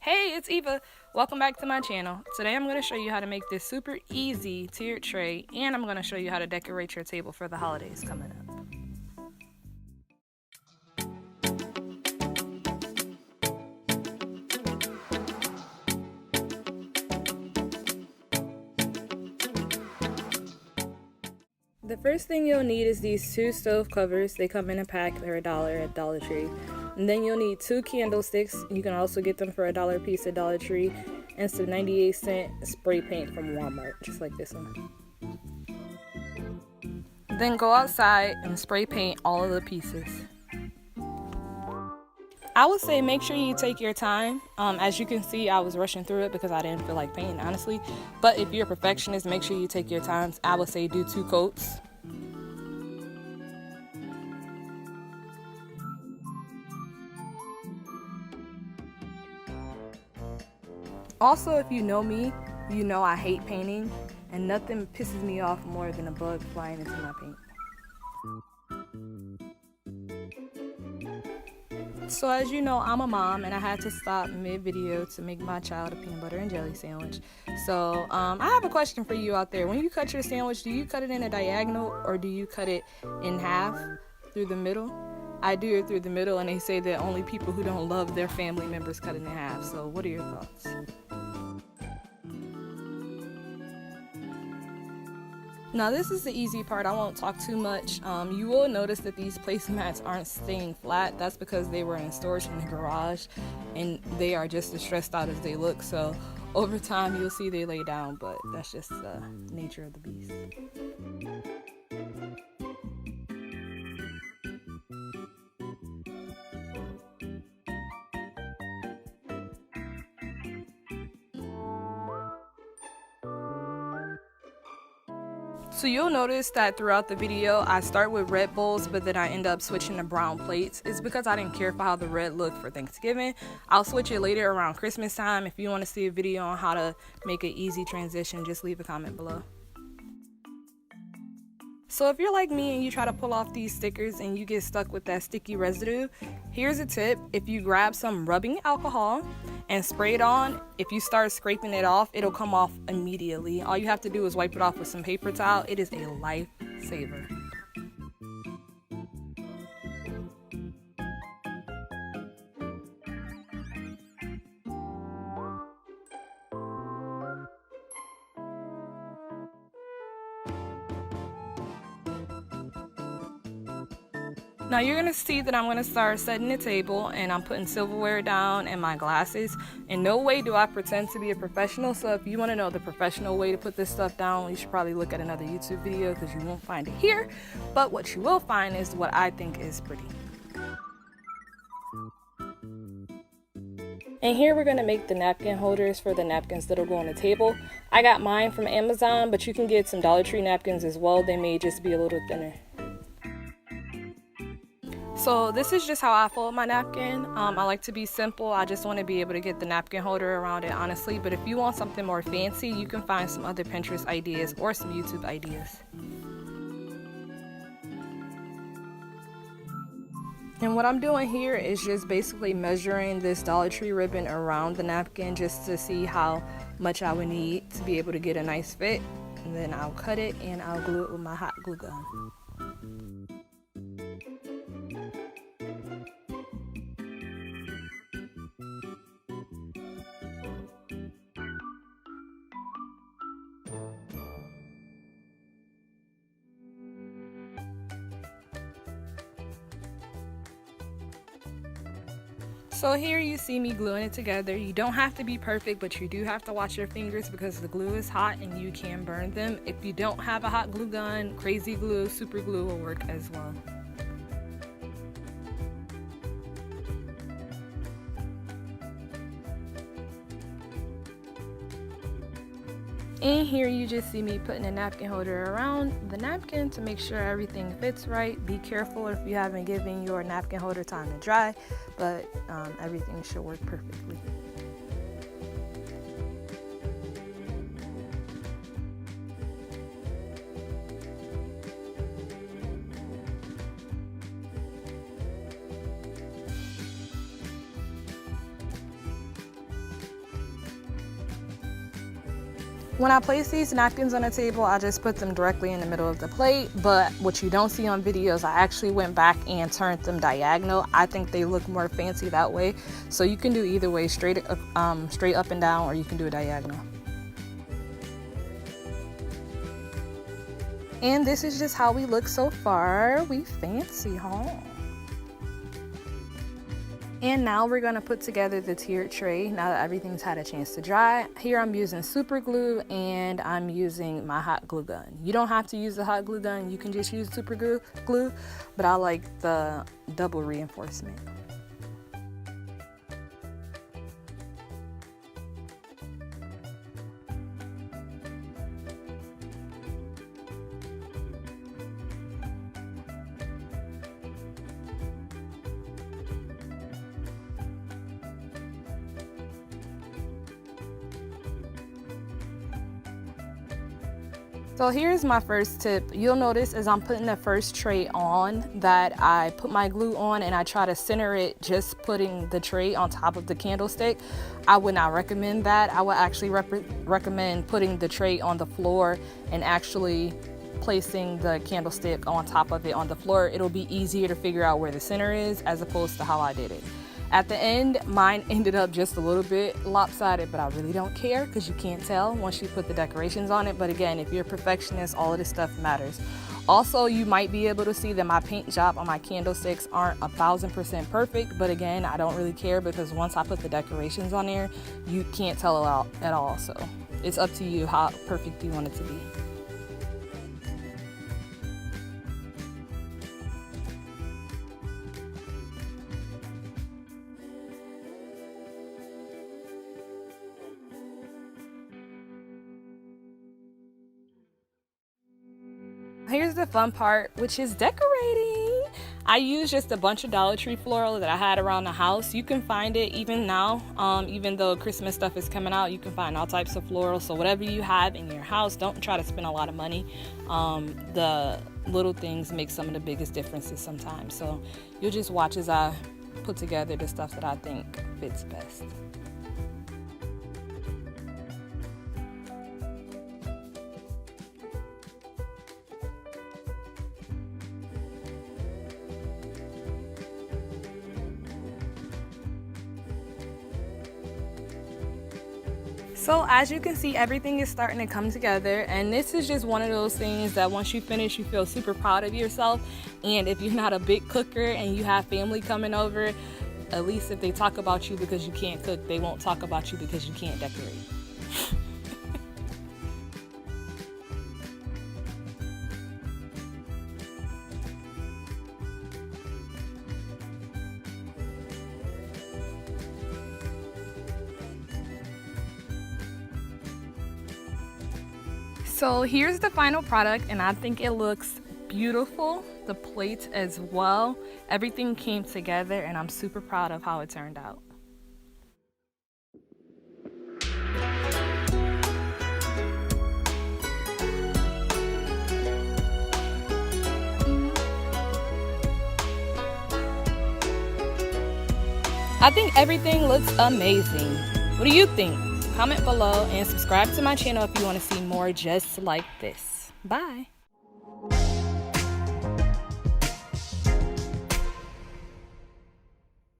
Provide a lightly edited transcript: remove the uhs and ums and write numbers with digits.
Hey, it's Eva. Welcome back to my channel. Today I'm going to show you how to make this super easy tiered tray, and I'm going to show you how to decorate your table for the holidays coming up. The first thing you'll need is these two stove covers. They come in a pack. They're $1 at Dollar Tree. And then you'll need 2 candlesticks. You can also get them for $1 a piece at Dollar Tree. And some 98-cent spray paint from Walmart, just like this one. Then go outside and spray paint all of the pieces. I would say make sure you take your time. As you can see, I was rushing through it because I didn't feel like painting, honestly. But if you're a perfectionist, make sure you take your time. I would say do 2 coats. Also, if you know me, you know I hate painting, and nothing pisses me off more than a bug flying into my paint. So as you know, I'm a mom and I had to stop mid-video to make my child a peanut butter and jelly sandwich. So I have a question for you out there. When you cut your sandwich, do you cut it in a diagonal or do you cut it in half through the middle? I do it through the middle, and they say that only people who don't love their family members cut it in half. So what are your thoughts? Now this is the easy part. I won't talk too much. You will notice that these placemats aren't staying flat. That's because they were in storage in the garage and they are just as stressed out as they look. So over time you'll see they lay down, but that's just the nature of the beast. So you'll notice that throughout the video, I start with red bowls, but then I end up switching to brown plates. It's because I didn't care for how the red looked for Thanksgiving. I'll switch it later around Christmas time. If you want to see a video on how to make an easy transition, just leave a comment below. So if you're like me and you try to pull off these stickers and you get stuck with that sticky residue, here's a tip. If you grab some rubbing alcohol and spray it on, if you start scraping it off, it'll come off immediately. All you have to do is wipe it off with some paper towel. It is a lifesaver. Now you're going to see that I'm going to start setting the table, and I'm putting silverware down and my glasses. In no way do I pretend to be a professional, so if you want to know the professional way to put this stuff down, you should probably look at another YouTube video because you won't find it here. But what you will find is what I think is pretty. And here we're going to make the napkin holders for the napkins that'll go on the table. I got mine from Amazon, but you can get some Dollar Tree napkins as well. They may just be a little thinner. So this is just how I fold my napkin. I like to be simple. I just want to be able to get the napkin holder around it, honestly. But if you want something more fancy, you can find some other Pinterest ideas or some YouTube ideas. And what I'm doing here is just basically measuring this Dollar Tree ribbon around the napkin just to see how much I would need to be able to get a nice fit. And then I'll cut it and I'll glue it with my hot glue gun. So here you see me gluing it together. You don't have to be perfect, but you do have to watch your fingers because the glue is hot and you can burn them. If you don't have a hot glue gun, crazy glue, super glue will work as well. And here you just see me putting a napkin holder around the napkin to make sure everything fits right. Be careful if you haven't given your napkin holder time to dry, but everything should work perfectly. When I place these napkins on the table, I just put them directly in the middle of the plate, but what you don't see on videos, I actually went back and turned them diagonal. I think they look more fancy that way. So you can do either way, straight up and down, or you can do a diagonal. And this is just how we look so far. We fancy, huh? And now we're gonna put together the tiered tray now that everything's had a chance to dry. Here I'm using super glue and I'm using my hot glue gun. You don't have to use the hot glue gun, you can just use super glue, but I like the double reinforcement. So here's my first tip. You'll notice as I'm putting the first tray on that I put my glue on and I try to center it just putting the tray on top of the candlestick. I would not recommend that. I would actually recommend putting the tray on the floor and actually placing the candlestick on top of it on the floor. It'll be easier to figure out where the center is as opposed to how I did it. At the end, mine ended up just a little bit lopsided, but I really don't care because you can't tell once you put the decorations on it. But again, if you're a perfectionist, all of this stuff matters. Also, you might be able to see that my paint job on my candlesticks aren't 1000% perfect, but again, I don't really care because once I put the decorations on there, you can't tell at all. So it's up to you how perfect you want it to be. Here's the fun part, which is decorating. I used just a bunch of Dollar Tree floral that I had around the house. You can find it even now, even though Christmas stuff is coming out, you can find all types of floral. So whatever you have in your house, don't try to spend a lot of money. The little things make some of the biggest differences sometimes. So you'll just watch as I put together the stuff that I think fits best. So as you can see, everything is starting to come together, and this is just one of those things that once you finish, you feel super proud of yourself. And if you're not a big cooker and you have family coming over, at least if they talk about you because you can't cook, they won't talk about you because you can't decorate. So here's the final product, and I think it looks beautiful. The plate as well. Everything came together and I'm super proud of how it turned out. I think everything looks amazing. What do you think? Comment below and subscribe to my channel if you want to see more just like this. Bye.